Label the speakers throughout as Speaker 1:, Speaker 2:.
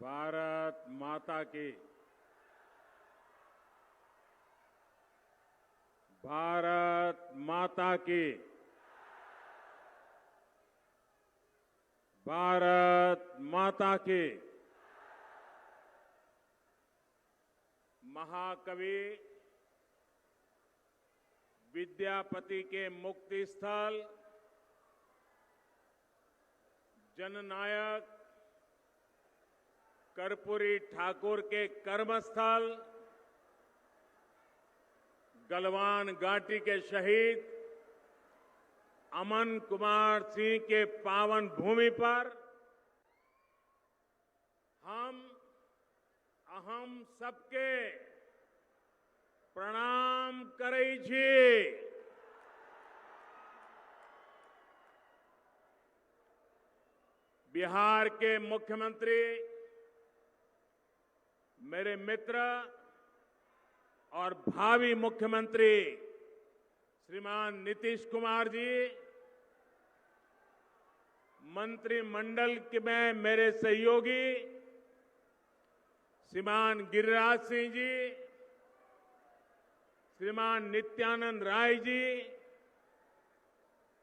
Speaker 1: भारत माता की। भारत माता की। भारत माता की। महाकवि विद्यापति के मुक्ति स्थल, जननायक कर्पूरी ठाकुर के कर्मस्थल, गलवान घाटी के शहीद अमन कुमार सिंह के पावन भूमि पर हम सबके प्रणाम करै छी। बिहार के मुख्यमंत्री, मेरे मित्र और भावी मुख्यमंत्री श्रीमान नीतीश कुमार जी, मंत्रिमंडल में मेरे सहयोगी श्रीमान गिरिराज सिंह जी, श्रीमान नित्यानंद राय जी,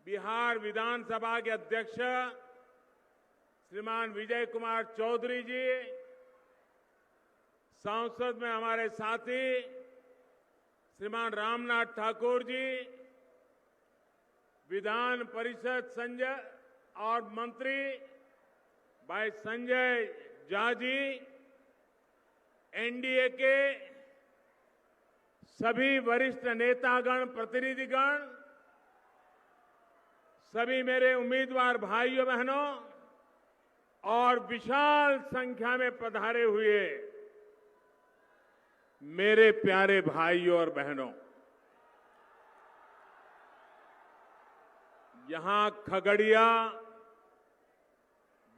Speaker 1: बिहार विधानसभा के अध्यक्ष श्रीमान विजय कुमार चौधरी जी, संसद में हमारे साथी श्रीमान रामनाथ ठाकुर जी, विधान परिषद संजय और मंत्री भाई संजय झा जी, एनडीए के सभी वरिष्ठ नेतागण, प्रतिनिधिगण, सभी मेरे उम्मीदवार भाइयों बहनों और विशाल संख्या में पधारे हुए मेरे प्यारे भाइयों और बहनों, यहां खगड़िया,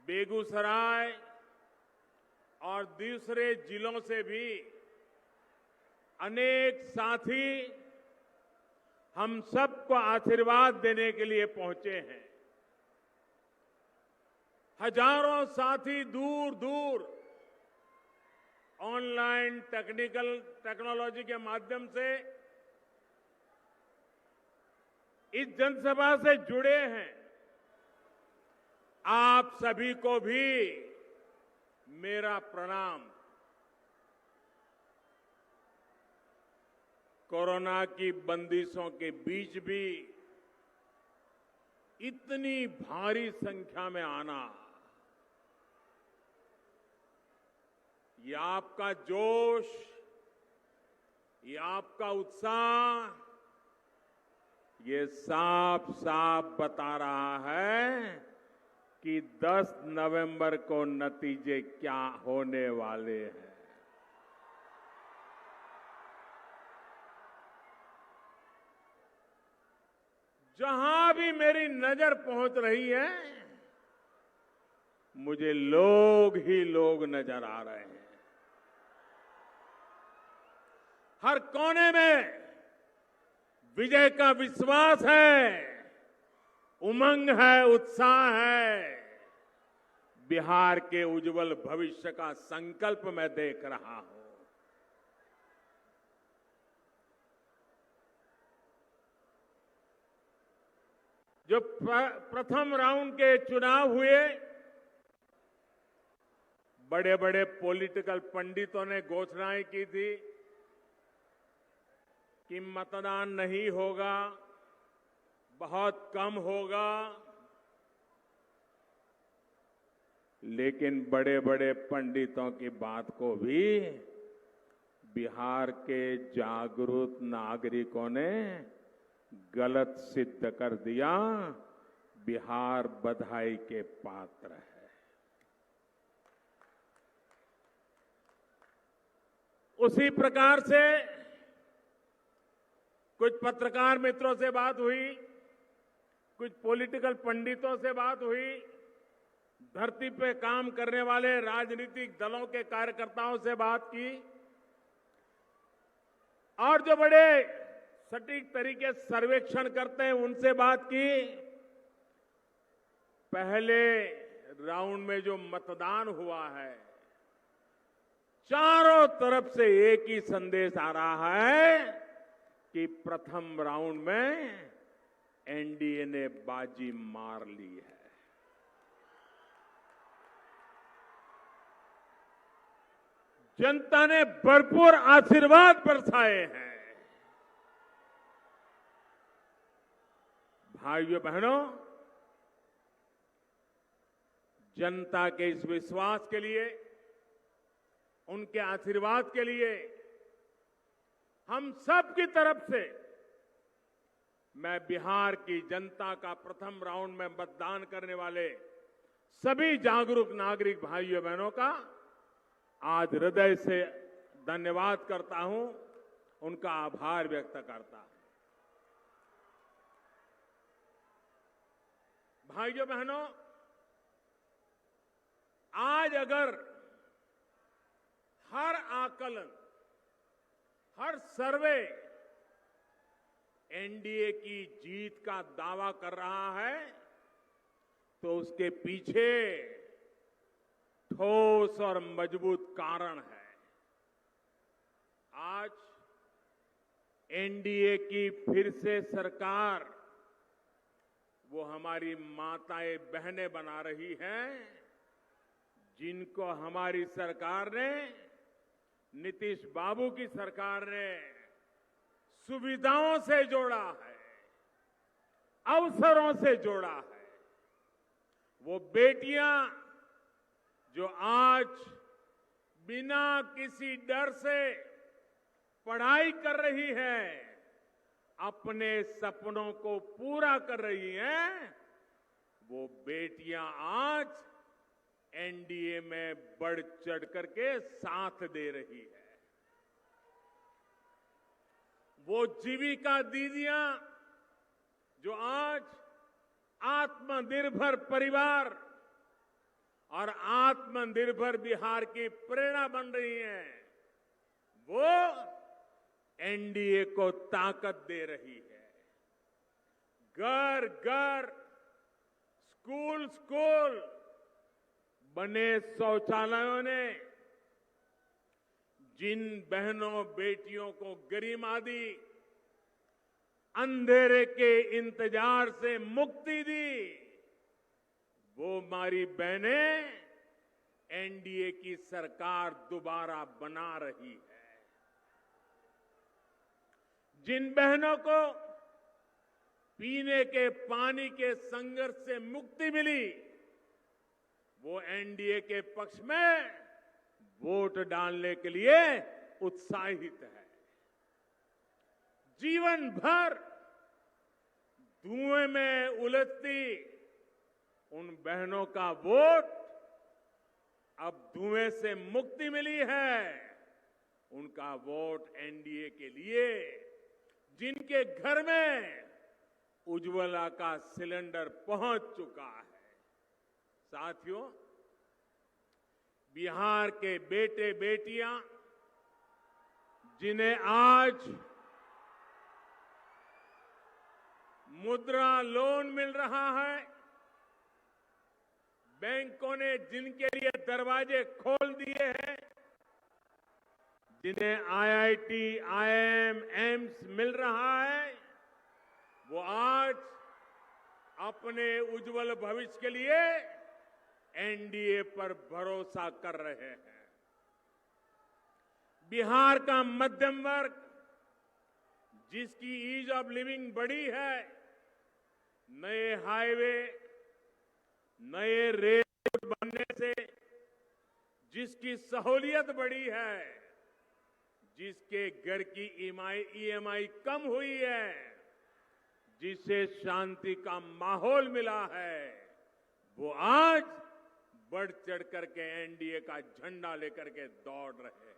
Speaker 1: बेगूसराय और दूसरे जिलों से भी अनेक साथी हम सबको आशीर्वाद देने के लिए पहुंचे हैं। हजारों साथी दूर दूर ऑनलाइन टेक्नोलॉजी के माध्यम से इस जनसभा से जुड़े हैं। आप सभी को भी मेरा प्रणाम। कोरोना की बंदिशों के बीच भी इतनी भारी संख्या में आना, ये आपका जोश, ये आपका उत्साह, ये साफ साफ बता रहा है कि 10 नवंबर को नतीजे क्या होने वाले हैं। जहां भी मेरी नजर पहुंच रही है, मुझे लोग ही लोग नजर आ रहे हैं। हर कोने में विजय का विश्वास है, उमंग है, उत्साह है। बिहार के उज्जवल भविष्य का संकल्प मैं देख रहा हूं। जो प्रथम राउंड के चुनाव हुए, बड़े बड़े पॉलिटिकल पंडितों ने घोषणाएं की थी कि मतदान नहीं होगा, बहुत कम होगा, लेकिन बड़े बड़े पंडितों की बात को भी बिहार के जागरूक नागरिकों ने गलत सिद्ध कर दिया। बिहार बधाई के पात्र है। उसी प्रकार से कुछ पत्रकार मित्रों से बात हुई, कुछ पॉलिटिकल पंडितों से बात हुई, धरती पे काम करने वाले राजनीतिक दलों के कार्यकर्ताओं से बात की, और जो बड़े सटीक तरीके से सर्वेक्षण करते हैं उनसे बात की। पहले राउंड में जो मतदान हुआ है, चारों तरफ से एक ही संदेश आ रहा है कि प्रथम राउंड में एनडीए ने बाजी मार ली है। जनता ने भरपूर आशीर्वाद बरसाए हैं। भाइयों बहनों, जनता के इस विश्वास के लिए, उनके आशीर्वाद के लिए हम सब की तरफ से मैं बिहार की जनता का प्रथम राउंड में मतदान करने वाले सभी जागरूक नागरिक भाइयों बहनों का आज हृदय से धन्यवाद करता हूं, उनका आभार व्यक्त करता हूं। भाइयों बहनों, आज अगर हर आकलन, हर सर्वे एनडीए की जीत का दावा कर रहा है तो उसके पीछे ठोस और मजबूत कारण है। आज एनडीए की फिर से सरकार वो हमारी माताएं बहनें बना रही हैं जिनको हमारी सरकार ने, नीतीश बाबू की सरकार ने सुविधाओं से जोड़ा है, अवसरों से जोड़ा है। वो बेटियां जो आज बिना किसी डर से पढ़ाई कर रही है, अपने सपनों को पूरा कर रही हैं, वो बेटियां आज एनडीए में बढ़ चढ़ करके साथ दे रही है। वो जीविका दीदियां जो आज आत्मनिर्भर परिवार और आत्मनिर्भर बिहार की प्रेरणा बन रही हैं, वो एनडीए को ताकत दे रही है। घर घर, स्कूल स्कूल बने शौचालयों ने जिन बहनों बेटियों को गरिमा दी, अंधेरे के इंतजार से मुक्ति दी, वो हमारी बहनें एनडीए की सरकार दोबारा बना रही है। जिन बहनों को पीने के पानी के संघर्ष से मुक्ति मिली, वो एनडीए के पक्ष में वोट डालने के लिए उत्साहित है। जीवन भर धुएं में उलझती उन बहनों का वोट अब धुएं से मुक्ति मिली है, उनका वोट एनडीए के लिए। जिनके घर में उज्ज्वला का सिलेंडर पहुंच चुका है। साथियों, बिहार के बेटे बेटियां जिन्हें आज मुद्रा लोन मिल रहा है, बैंकों ने जिनके लिए दरवाजे खोल दिए हैं, जिन्हें आईआईटी, आईआईएम, एम्स मिल रहा है, वो आज अपने उज्जवल भविष्य के लिए एनडीए पर भरोसा कर रहे हैं। बिहार का मध्यम वर्ग जिसकी ईज ऑफ लिविंग बढ़ी है, नए हाईवे, नए रेल बनने से जिसकी सहूलियत बढ़ी है, जिसके घर की ईएमआई कम हुई है, जिसे शांति का माहौल मिला है, वो आज बढ़ चढ़ करके एनडीए का झंडा लेकर के दौड़ रहे हैं।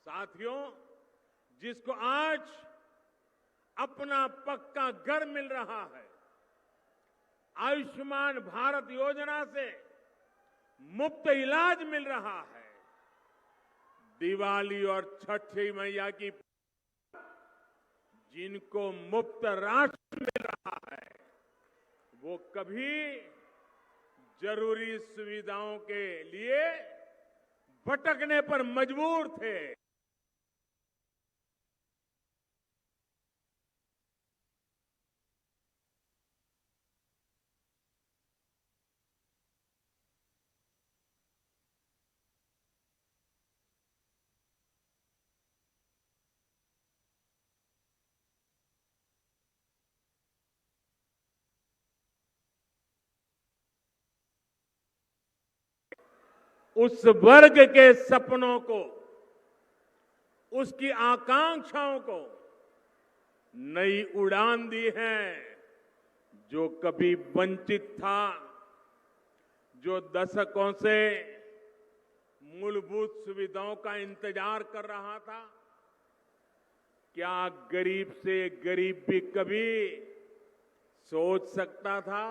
Speaker 1: साथियों, जिसको आज अपना पक्का घर मिल रहा है, आयुष्मान भारत योजना से मुफ्त इलाज मिल रहा है, दिवाली और छठी मैया की जिनको मुफ्त राशन मिल रहा है, वो कभी जरूरी सुविधाओं के लिए भटकने पर मजबूर थे। उस वर्ग के सपनों को, उसकी आकांक्षाओं को नई उड़ान दी है। जो कभी वंचित था, जो दशकों से मूलभूत सुविधाओं का इंतजार कर रहा था, क्या गरीब से गरीब भी कभी सोच सकता था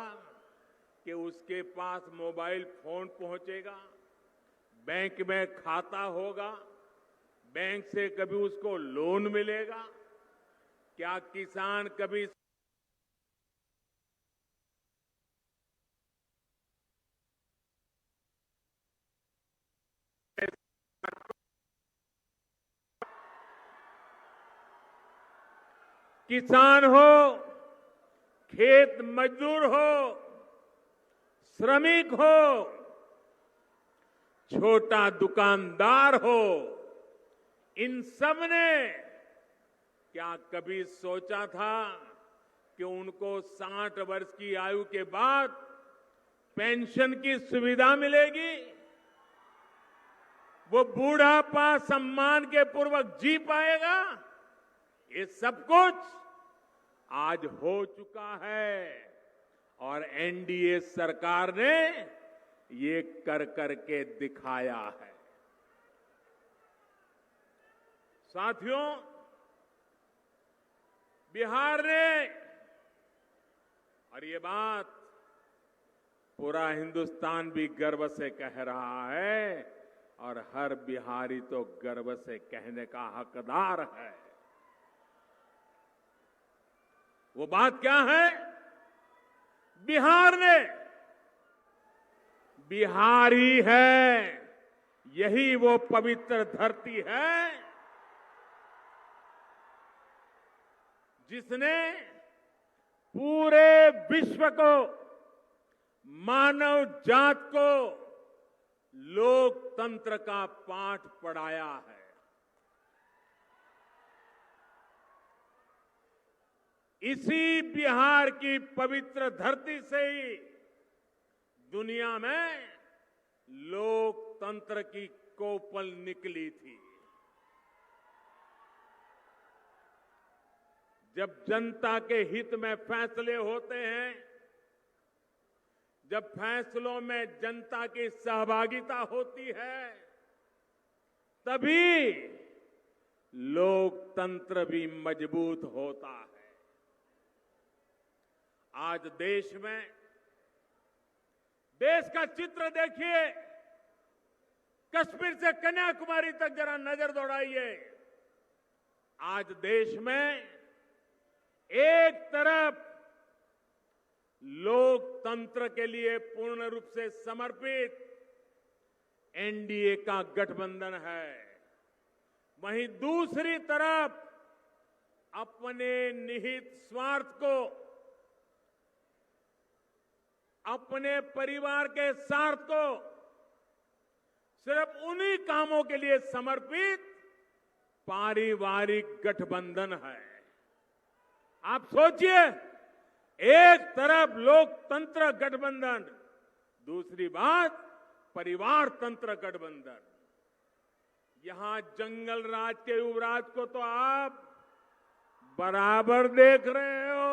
Speaker 1: कि उसके पास मोबाइल फोन पहुंचेगा, बैंक में खाता होगा, बैंक से कभी उसको लोन मिलेगा? क्या किसान कभी किसान हो, खेत मजदूर हो, श्रमिक हो, छोटा दुकानदार हो, इन सब ने क्या कभी सोचा था कि उनको 60 वर्ष की आयु के बाद पेंशन की सुविधा मिलेगी? वो बूढ़ापा सम्मान के पूर्वक जी पाएगा? ये सब कुछ आज हो चुका है और एनडीए सरकार ने ये कर करके दिखाया है। साथियों, बिहार ने, और ये बात पूरा हिंदुस्तान भी गर्व से कह रहा है और हर बिहारी तो गर्व से कहने का हकदार है। वो बात क्या है? बिहार ने, बिहारी है, यही वो पवित्र धरती है जिसने पूरे विश्व को, मानव जात को लोकतंत्र का पाठ पढ़ाया है। इसी बिहार की पवित्र धरती से ही दुनिया में लोकतंत्र की कोपल निकली थी। जब जनता के हित में फैसले होते हैं, जब फैसलों में जनता की सहभागिता होती है, तभी लोकतंत्र भी मजबूत होता है। आज देश में, देश का चित्र देखिए, कश्मीर से कन्याकुमारी तक जरा नजर दौड़ाइए। आज देश में एक तरफ लोकतंत्र के लिए पूर्ण रूप से समर्पित एनडीए का गठबंधन है, वहीं दूसरी तरफ अपने निहित स्वार्थ को, अपने परिवार के स्वार्थ को सिर्फ उन्हीं कामों के लिए समर्पित पारिवारिक गठबंधन है। आप सोचिए, एक तरफ लोकतंत्र गठबंधन, दूसरी बात परिवार तंत्र गठबंधन। यहां जंगल राज के युवराज को तो आप बराबर देख रहे हो।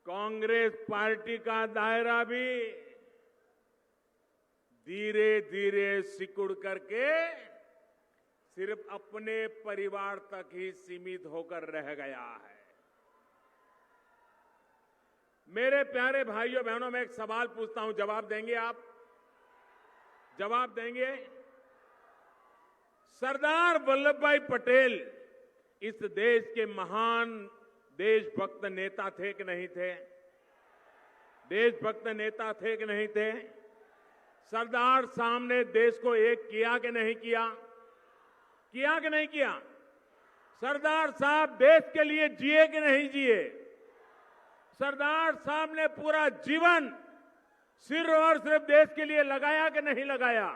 Speaker 1: कांग्रेस पार्टी का दायरा भी धीरे धीरे सिकुड़ करके सिर्फ अपने परिवार तक ही सीमित होकर रह गया है। मेरे प्यारे भाइयों बहनों, मैं एक सवाल पूछता हूं, जवाब देंगे आप? जवाब देंगे? सरदार वल्लभ भाई पटेल इस देश के महान देशभक्त नेता थे कि नहीं थे? देशभक्त नेता थे कि नहीं थे? सरदार साहब ने देश को एक किया कि नहीं किया? किया कि नहीं किया? सरदार साहब देश के लिए जिए कि नहीं जिए? सरदार साहब ने पूरा जीवन सिर्फ और सिर्फ देश के लिए लगाया कि नहीं लगाया?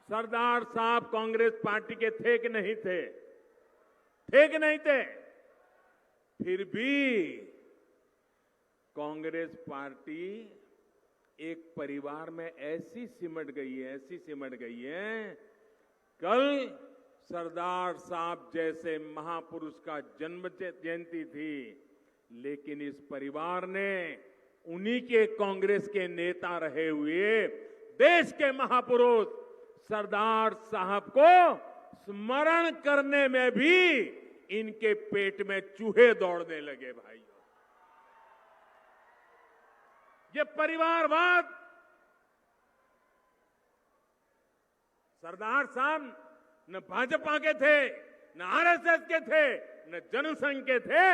Speaker 1: सरदार साहब कांग्रेस पार्टी के थे कि नहीं थे? थे कि नहीं थे? फिर भी कांग्रेस पार्टी एक परिवार में ऐसी सिमट गई है। कल सरदार साहब जैसे महापुरुष का जन्म जयंती थी, लेकिन इस परिवार ने उन्हीं के कांग्रेस के नेता रहे हुए देश के महापुरुष सरदार साहब को स्मरण करने में भी इनके पेट में चूहे दौड़ने लगे। भाइयों, ये परिवारवाद, सरदार साहब न भाजपा के थे, न आरएसएस के थे, न जनसंघ के थे,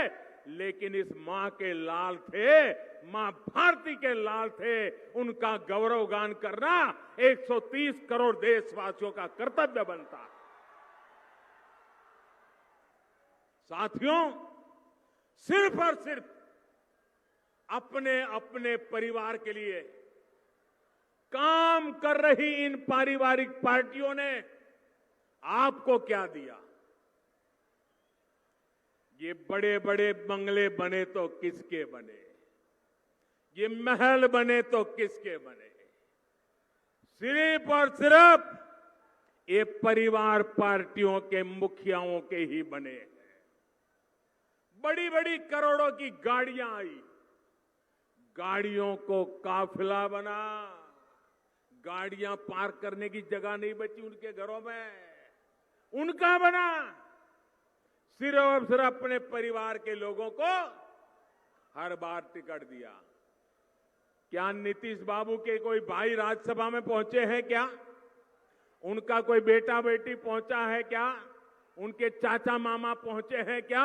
Speaker 1: लेकिन इस मां के लाल थे, मां भारती के लाल थे। उनका गौरवगान करना 130 करोड़ देशवासियों का कर्तव्य बनता है। साथियों, सिर्फ और सिर्फ अपने अपने परिवार के लिए काम कर रही इन पारिवारिक पार्टियों ने आपको क्या दिया? ये बड़े बड़े बंगले बने तो किसके बने? ये महल बने तो किसके बने? सिर्फ और सिर्फ ये परिवार पार्टियों के मुखियाओं के ही बने हैं। बड़ी बड़ी करोड़ों की गाड़ियां आई, गाड़ियों को काफिला बना, गाड़ियां पार्क करने की जगह नहीं बची उनके घरों में, उनका बना। सिर्फ और सिर्फ अपने परिवार के लोगों को हर बार टिकट दिया। क्या नीतीश बाबू के कोई भाई राज्यसभा में पहुंचे हैं क्या? उनका कोई बेटा बेटी पहुंचा है क्या? उनके चाचा मामा पहुंचे हैं क्या?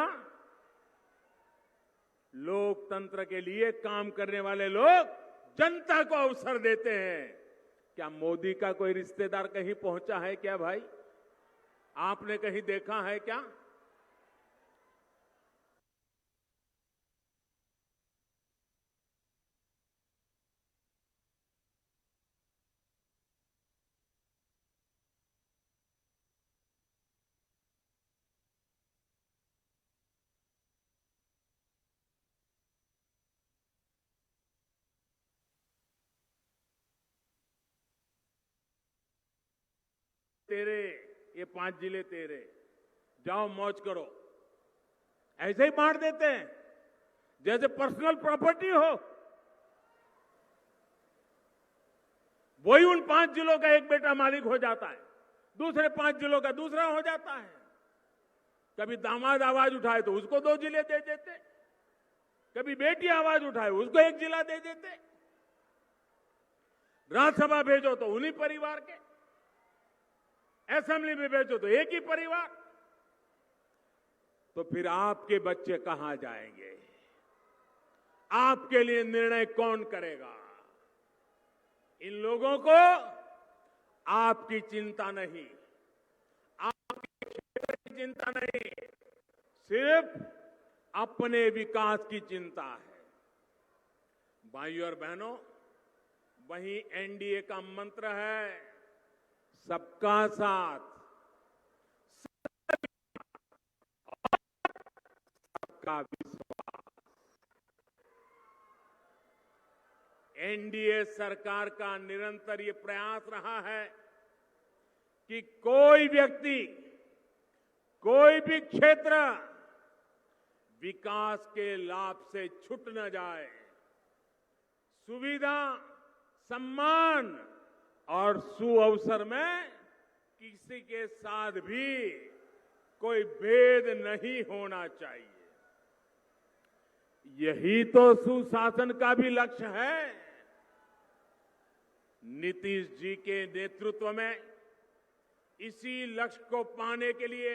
Speaker 1: लोकतंत्र के लिए काम करने वाले लोग जनता को अवसर देते हैं। क्या मोदी का कोई रिश्तेदार कहीं पहुंचा है क्या भाई? आपने कहीं देखा है क्या? तेरे, ये 5 जिले तेरे, जाओ मौज करो, ऐसे ही बांट देते हैं जैसे पर्सनल प्रॉपर्टी हो। वही उन 5 जिलों का एक बेटा मालिक हो जाता है, दूसरे 5 जिलों का दूसरा हो जाता है। कभी दामाद आवाज उठाए तो उसको 2 जिले दे देते, कभी बेटी आवाज उठाए उसको 1 जिला दे देते। राज्यसभा भेजो तो उन्हीं परिवार के, असेंबली में भेजो तो एक ही परिवार। तो फिर आपके बच्चे कहां जाएंगे? आपके लिए निर्णय कौन करेगा? इन लोगों को आपकी चिंता नहीं, आपके क्षेत्र की चिंता नहीं, सिर्फ अपने विकास की चिंता है। भाइयों और बहनों, वही एनडीए का मंत्र है, सबका साथ, सबका विश्वास। एनडीए सरकार का निरंतर ये प्रयास रहा है कि कोई व्यक्ति, कोई भी क्षेत्र विकास के लाभ से छूट न जाए। सुविधा, सम्मान और सुअवसर में किसी के साथ भी कोई भेद नहीं होना चाहिए। यही तो सुशासन का भी लक्ष्य है। नीतीश जी के नेतृत्व में इसी लक्ष्य को पाने के लिए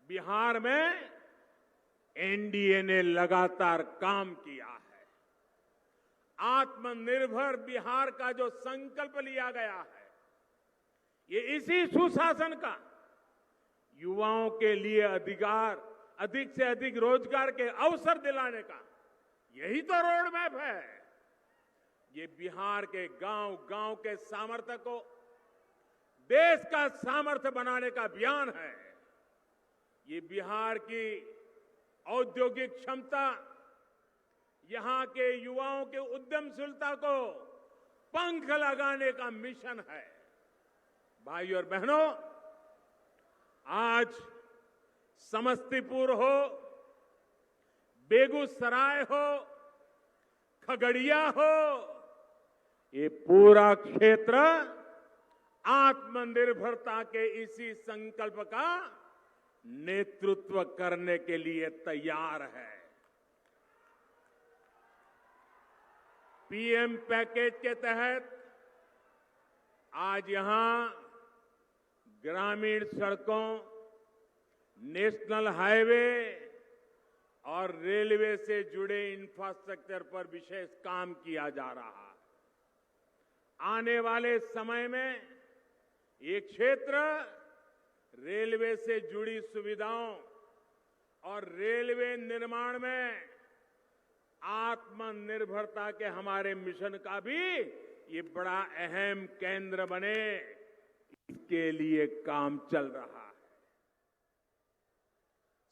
Speaker 1: बिहार में एनडीए ने लगातार काम किया है। आत्मनिर्भर बिहार का जो संकल्प लिया गया है, ये इसी सुशासन का युवाओं के लिए अधिक से अधिक रोजगार के अवसर दिलाने का यही तो रोड मैप है। ये बिहार के गांव गांव के सामर्थ्य को देश का सामर्थ्य बनाने का अभियान है। ये बिहार की औद्योगिक क्षमता, यहां के युवाओं के उद्यमशीलता को पंख लगाने का मिशन है। भाइयों और बहनों, आज समस्तीपुर हो, बेगूसराय हो, खगड़िया हो, ये पूरा क्षेत्र आत्मनिर्भरता के इसी संकल्प का नेतृत्व करने के लिए तैयार है। पीएम पैकेज के तहत आज यहां ग्रामीण सड़कों, नेशनल हाईवे और रेलवे से जुड़े इंफ्रास्ट्रक्चर पर विशेष काम किया जा रहा है। आने वाले समय में ये क्षेत्र रेलवे से जुड़ी सुविधाओं और रेलवे निर्माण में आत्मनिर्भरता के हमारे मिशन का भी ये बड़ा अहम केंद्र बने, इसके लिए काम चल रहा है।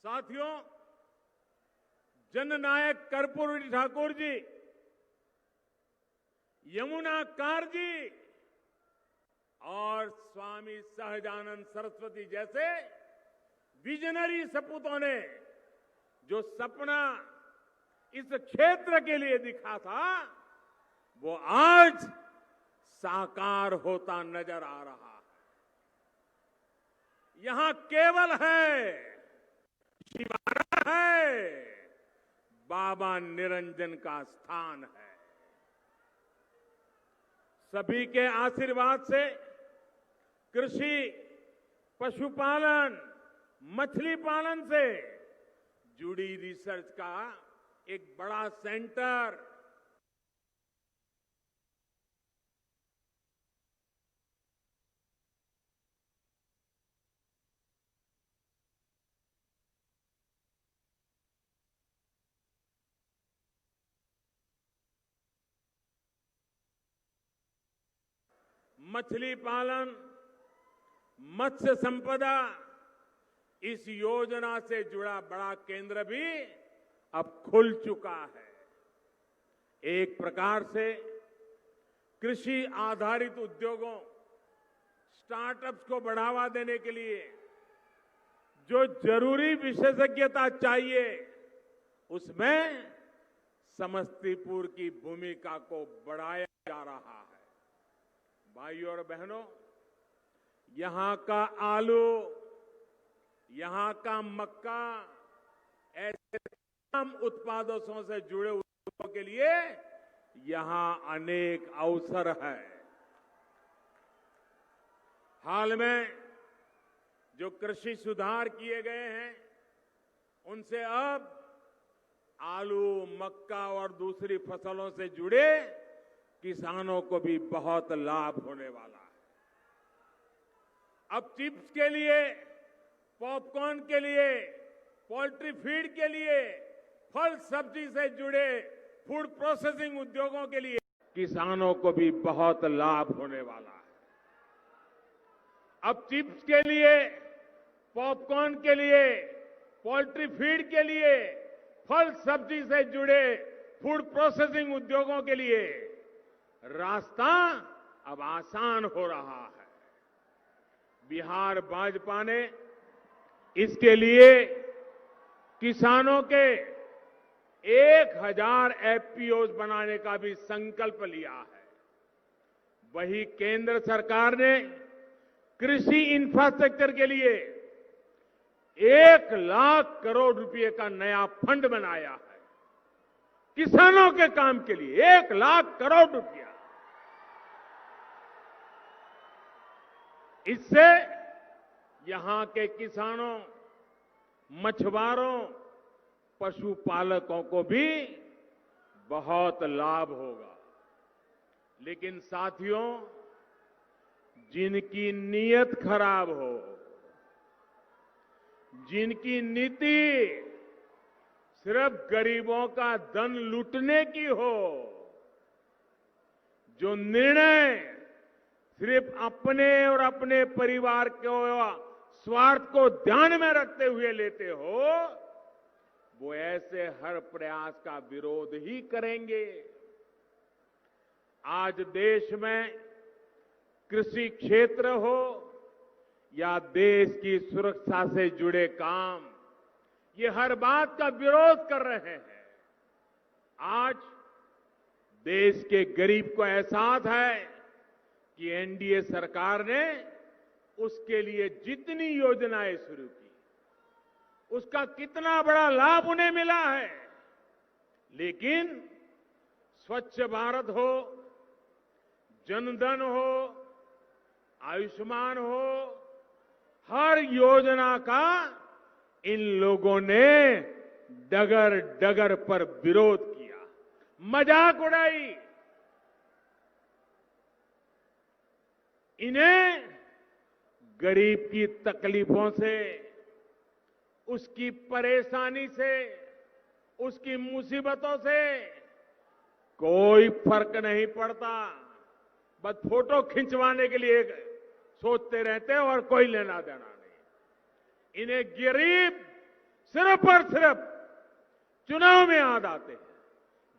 Speaker 1: साथियों, जननायक कर्पूरी ठाकुर जी, यमुना कारजी और स्वामी सहजानंद सरस्वती जैसे विजनरी सपूतों ने जो सपना इस क्षेत्र के लिए दिखा था, वो आज साकार होता नजर आ रहा है। यहां केवल है, शिवाला है, बाबा निरंजन का स्थान है। सभी के आशीर्वाद से कृषि, पशुपालन, मछली पालन से जुड़ी रिसर्च का एक बड़ा सेंटर मछली पालन, मत्स्य संपदा, इस योजना से जुड़ा बड़ा केंद्र भी अब खुल चुका है। एक प्रकार से कृषि आधारित उद्योगों, स्टार्टअप्स को बढ़ावा देने के लिए जो जरूरी विशेषज्ञता चाहिए, उसमें समस्तीपुर की भूमिका को बढ़ाया जा रहा है। भाइयों और बहनों, यहां का आलू, यहां का मक्का, ऐसे तमाम उत्पादों से जुड़े उद्योगों के लिए यहां अनेक अवसर है। हाल में जो कृषि सुधार किए गए हैं, उनसे अब आलू, मक्का और दूसरी फसलों से जुड़े किसानों को भी बहुत लाभ होने वाला है। अब चिप्स के लिए, पॉपकॉर्न के लिए, पोल्ट्री फीड के लिए, फल सब्जी से जुड़े फूड प्रोसेसिंग उद्योगों के लिए किसानों को भी बहुत लाभ होने वाला है। अब चिप्स के लिए, पॉपकॉर्न के लिए, पोल्ट्री फीड के लिए, फल सब्जी से जुड़े फूड प्रोसेसिंग उद्योगों के लिए रास्ता अब आसान हो रहा है। बिहार भाजपा ने इसके लिए किसानों के 1000 एफपीओज बनाने का भी संकल्प लिया है। वही केंद्र सरकार ने कृषि इंफ्रास्ट्रक्चर के लिए 1 लाख करोड़ रुपए का नया फंड बनाया है। किसानों के काम के लिए 1 लाख करोड़ रुपया। इससे यहां के किसानों, मछुआरों, पशुपालकों को भी बहुत लाभ होगा। लेकिन साथियों, जिनकी नीयत खराब हो, जिनकी नीति सिर्फ गरीबों का धन लूटने की हो, जो निर्णय सिर्फ अपने और अपने परिवार को स्वार्थ को ध्यान में रखते हुए लेते हो, वो ऐसे हर प्रयास का विरोध ही करेंगे। आज देश में कृषि क्षेत्र हो या देश की सुरक्षा से जुड़े काम, ये हर बात का विरोध कर रहे हैं। आज देश के गरीब को एहसास है कि एनडीए सरकार ने उसके लिए जितनी योजनाएं शुरू की, उसका कितना बड़ा लाभ उन्हें मिला है। लेकिन स्वच्छ भारत हो, जनधन हो, आयुष्मान हो, हर योजना का इन लोगों ने डगर डगर पर विरोध किया, मजाक उड़ाई। इन्हें गरीब की तकलीफों से, उसकी परेशानी से, उसकी मुसीबतों से कोई फर्क नहीं पड़ता। बस फोटो खिंचवाने के लिए सोचते रहते हैं और कोई लेना देना नहीं। इन्हें गरीब सिर्फ और सिर्फ चुनाव में याद आते हैं।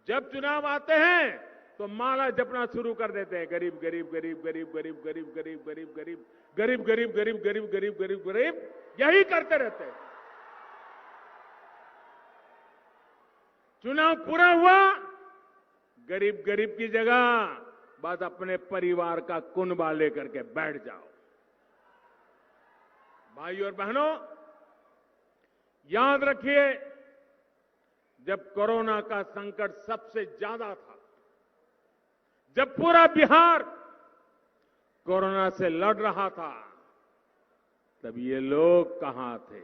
Speaker 1: जब चुनाव आते हैं तो माला जपना शुरू कर देते हैं, गरीब गरीब गरीब गरीब गरीब गरीब गरीब गरीब गरीब गरीब गरीब गरीब गरीब गरीब गरीब गरीब, यही करते रहते हैं। चुनाव पूरा हुआ, गरीब गरीब की जगह बस अपने परिवार का कुनबा लेकर के बैठ जाओ। भाइयों और बहनों, याद रखिए, जब कोरोना का संकट सबसे ज्यादा था, जब पूरा बिहार कोरोना से लड़ रहा था, तब ये लोग कहां थे?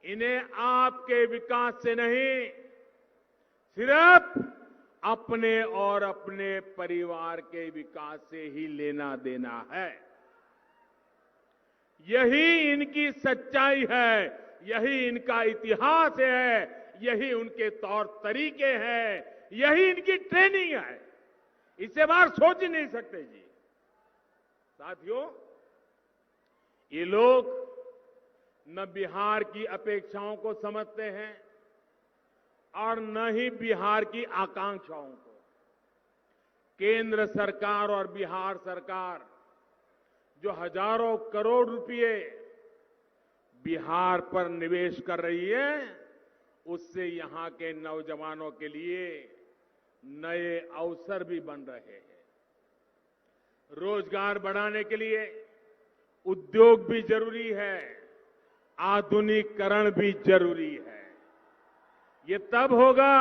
Speaker 1: इन्हें आपके विकास से नहीं, सिर्फ अपने और अपने परिवार के विकास से ही लेना देना है। यही इनकी सच्चाई है, यही इनका इतिहास है, यही उनके तौर तरीके हैं, यही इनकी ट्रेनिंग है। इससे बाहर सोच ही नहीं सकते जी। साथियों, ये लोग न बिहार की अपेक्षाओं को समझते हैं और न ही बिहार की आकांक्षाओं को। केंद्र सरकार और बिहार सरकार जो हजारों करोड़ रुपए बिहार पर निवेश कर रही है, उससे यहां के नौजवानों के लिए नए अवसर भी बन रहे हैं। रोजगार बढ़ाने के लिए उद्योग भी जरूरी है, आधुनिकीकरण भी जरूरी है। ये तब होगा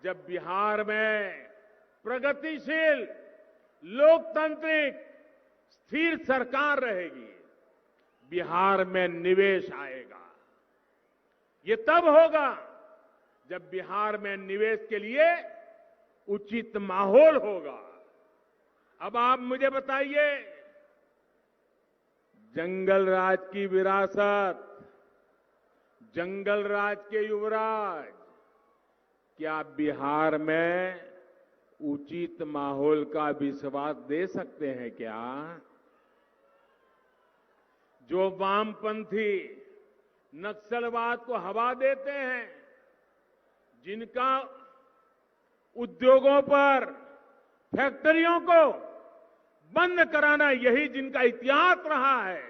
Speaker 1: जब बिहार में प्रगतिशील, लोकतांत्रिक, स्थिर सरकार रहेगी, बिहार में निवेश आएगा। ये तब होगा जब बिहार में निवेश के लिए उचित माहौल होगा। अब आप मुझे बताइए, जंगल राज की विरासत, जंगल राज के युवराज, क्या बिहार में उचित माहौल का विश्वास दे सकते हैं क्या? जो वामपंथी नक्सलवाद को हवा देते हैं, जिनका उद्योगों पर, फैक्ट्रियों को बंद कराना यही जिनका इतिहास रहा है,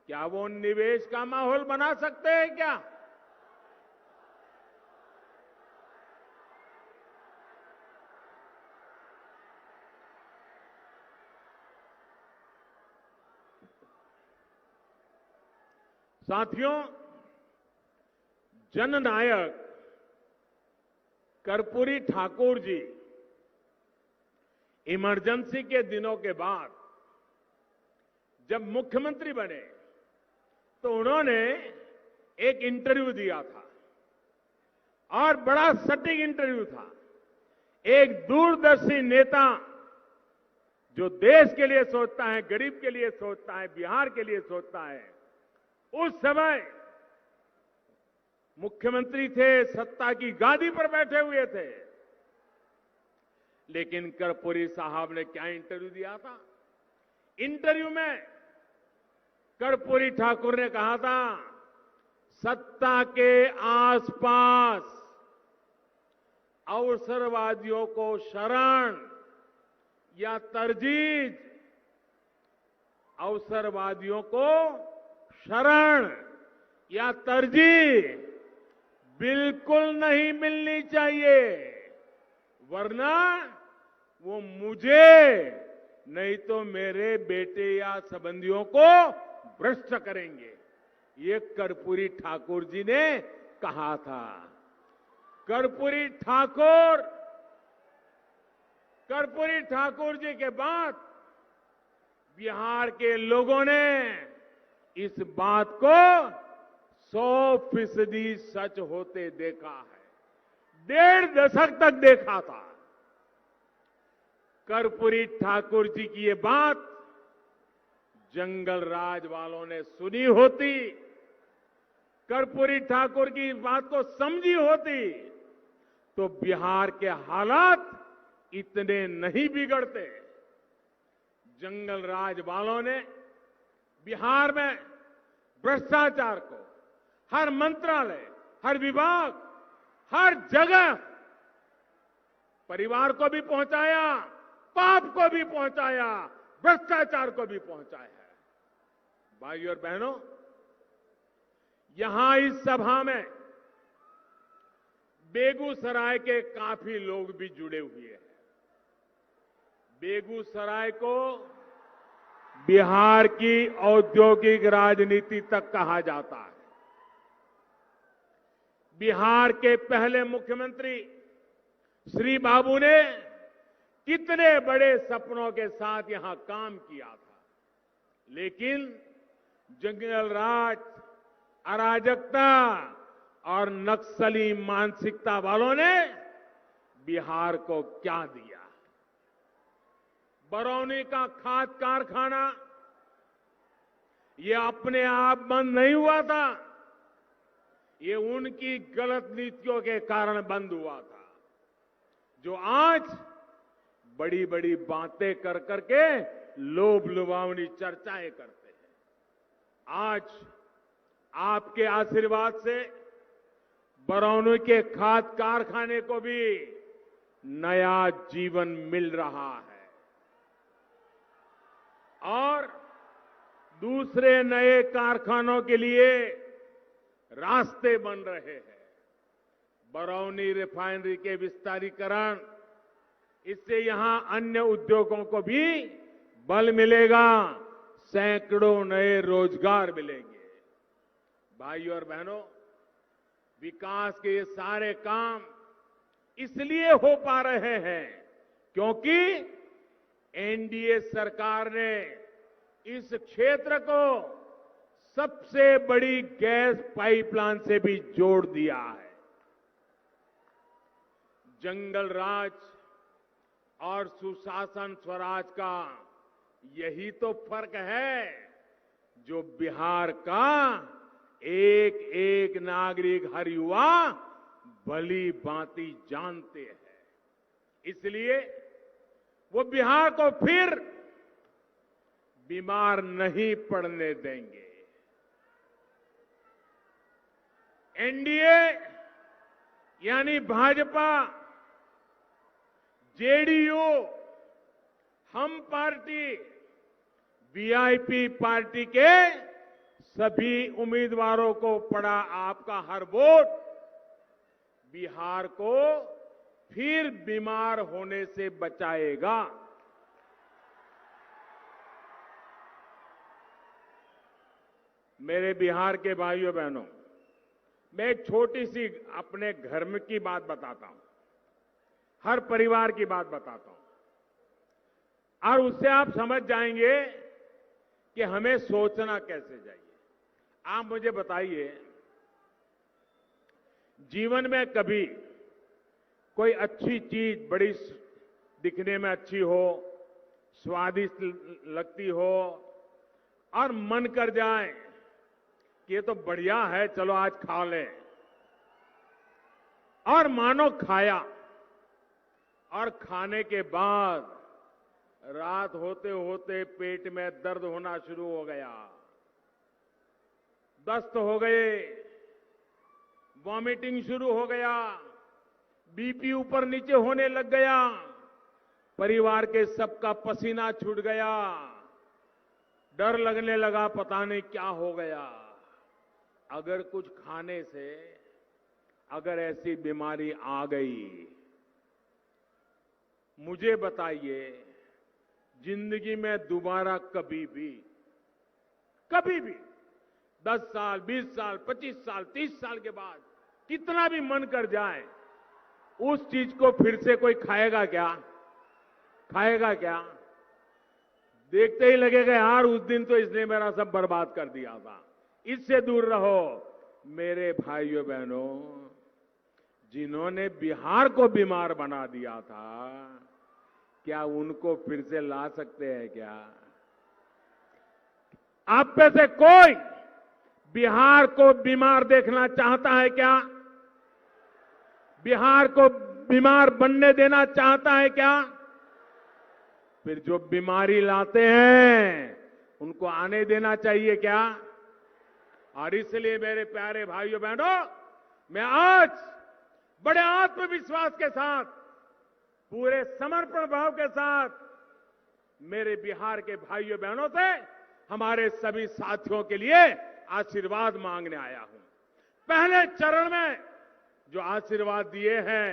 Speaker 1: क्या वो निवेश का माहौल बना सकते हैं क्या? साथियों, जननायक कर्पूरी ठाकुर जी इमरजेंसी के दिनों के बाद जब मुख्यमंत्री बने तो उन्होंने एक इंटरव्यू दिया था और बड़ा सटीक इंटरव्यू था। एक दूरदर्शी नेता जो देश के लिए सोचता है, गरीब के लिए सोचता है, बिहार के लिए सोचता है। उस समय मुख्यमंत्री थे, सत्ता की गादी पर बैठे हुए थे, लेकिन कर्पूरी साहब ने क्या इंटरव्यू दिया था? इंटरव्यू में कर्पूरी ठाकुर ने कहा था, सत्ता के आसपास अवसरवादियों को शरण या तरजीह, अवसरवादियों को शरण या तरजीह बिल्कुल नहीं मिलनी चाहिए, वरना वो मुझे नहीं तो मेरे बेटे या संबंधियों को भ्रष्ट करेंगे। ये कर्पूरी ठाकुर जी ने कहा था। कर्पूरी ठाकुर जी के बाद बिहार के लोगों ने इस बात को 100% सच होते देखा है। 1.5 दशक तक देखा था। कर्पूरी ठाकुर जी की ये बात जंगल राज वालों ने सुनी होती, कर्पूरी ठाकुर की बात को समझी होती, तो बिहार के हालात इतने नहीं बिगड़ते। जंगल राज वालों ने बिहार में भ्रष्टाचार को हर मंत्रालय, हर विभाग, हर जगह परिवार को भी पहुंचाया, पाप को भी पहुंचाया, भ्रष्टाचार को भी पहुंचाया है। भाइयों और बहनों, यहां इस सभा में बेगूसराय के काफी लोग भी जुड़े हुए हैं। बेगूसराय को बिहार की औद्योगिक राजनीति तक कहा जाता है। बिहार के पहले मुख्यमंत्री श्री बाबू ने कितने बड़े सपनों के साथ यहां काम किया था, लेकिन जंगल राज, अराजकता और नक्सली मानसिकता वालों ने बिहार को क्या दिया? बरौनी का खाद कारखाना ये अपने आप बंद नहीं हुआ था, ये उनकी गलत नीतियों के कारण बंद हुआ था, जो आज बड़ी बड़ी बातें कर करके लोभ लुभावनी चर्चाएं करते हैं। आज आपके आशीर्वाद से बरौनी के खाद कारखाने को भी नया जीवन मिल रहा है और दूसरे नए कारखानों के लिए रास्ते बन रहे हैं। बरौनी रिफाइनरी के विस्तारीकरण, इससे यहां अन्य उद्योगों को भी बल मिलेगा, सैकड़ों नए रोजगार मिलेंगे। भाइयों और बहनों, विकास के ये सारे काम इसलिए हो पा रहे हैं क्योंकि एनडीए सरकार ने इस क्षेत्र को सबसे बड़ी गैस पाइपलाइन से भी जोड़ दिया है। जंगल राज और सुशासन स्वराज का यही तो फर्क है जो बिहार का एक एक नागरिक, हर युवा भली भांति जानते हैं। इसलिए वो बिहार को फिर बीमार नहीं पड़ने देंगे। एनडीए यानी भाजपा, जेडीयू, हम पार्टी, वीआईपी पार्टी के सभी उम्मीदवारों को पड़ा आपका हर वोट बिहार को फिर बीमार होने से बचाएगा। मेरे बिहार के भाइयों बहनों, मैं एक छोटी सी अपने घर में की बात बताता हूं, हर परिवार की बात बताता हूं और उससे आप समझ जाएंगे कि हमें सोचना कैसे चाहिए। आप मुझे बताइए, जीवन में कभी कोई अच्छी चीज बड़ी दिखने में अच्छी हो, स्वादिष्ट लगती हो और मन कर जाए कि ये तो बढ़िया है, चलो आज खा लें, और मानो खाया और खाने के बाद रात होते होते पेट में दर्द होना शुरू हो गया, दस्त हो गए, वॉमिटिंग शुरू हो गया, बीपी ऊपर नीचे होने लग गया, परिवार के सबका पसीना छूट गया, डर लगने लगा पता नहीं क्या हो गया। अगर कुछ खाने से अगर ऐसी बीमारी आ गई, मुझे बताइए जिंदगी में दोबारा कभी भी 10 साल, 20 साल, 25 साल, 30 साल के बाद कितना भी मन कर जाए, उस चीज को फिर से कोई खाएगा क्या? खाएगा क्या? देखते ही लगेगा यार उस दिन तो इसने मेरा सब बर्बाद कर दिया था, इससे दूर रहो। मेरे भाइयों बहनों, जिन्होंने बिहार को बीमार बना दिया था, क्या उनको फिर से ला सकते हैं क्या? आप में से कोई बिहार को बीमार देखना चाहता है क्या? बिहार को बीमार बनने देना चाहता है क्या? फिर जो बीमारी लाते हैं उनको आने देना चाहिए क्या? और इसलिए मेरे प्यारे भाइयों बहनों, मैं आज बड़े आत्मविश्वास के साथ, पूरे समर्पण भाव के साथ मेरे बिहार के भाइयों बहनों से, हमारे सभी साथियों के लिए आशीर्वाद मांगने आया हूं। पहले चरण में जो आशीर्वाद दिए हैं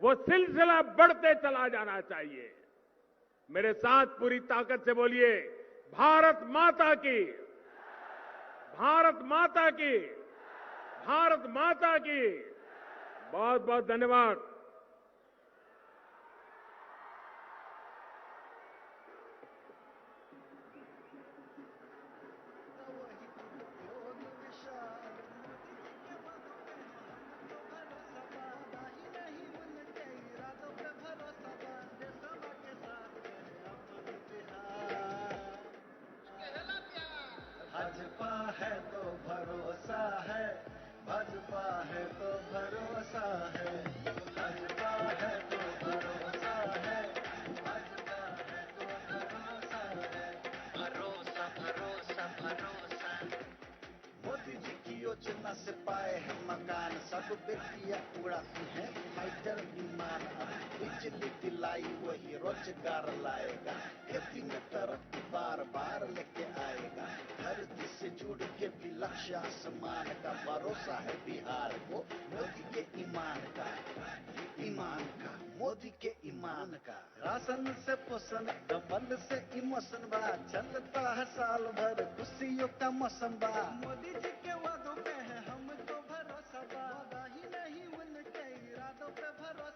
Speaker 1: वो सिलसिला बढ़ते चला जाना चाहिए। मेरे साथ पूरी ताकत से बोलिए, भारत माता की, भारत माता की, भारत माता की। बहुत बहुत धन्यवाद।
Speaker 2: भाजपा है तो भरोसा है, भाजपा है तो भरोसा है, भाजपा है तो भरोसा है, भाजपा है तो भरोसा है, भरोसा भरोसा भरोसा। मोदी जी की योजना से पाए हैं मकान, सब बेटियां उड़ाती हैं फाइटर विमान। अब बिजली दिलाई वही रोजगार लाएगा, खेती में तरक्की बार बार लेके आएगा। धरती से जुड़ के भी लक्ष्य आसमान का, भरोसा है बिहार को मोदी के ईमान का, ईमान का, मोदी के ईमान का। राशन से पोषण, डबल से इमोशन बा, चलता है साल भर खुशियों का मौसम बा। मोदी जी के वादों पे है हमको भरोसा बा, ही नहीं उनके इरादों पे भरोसा।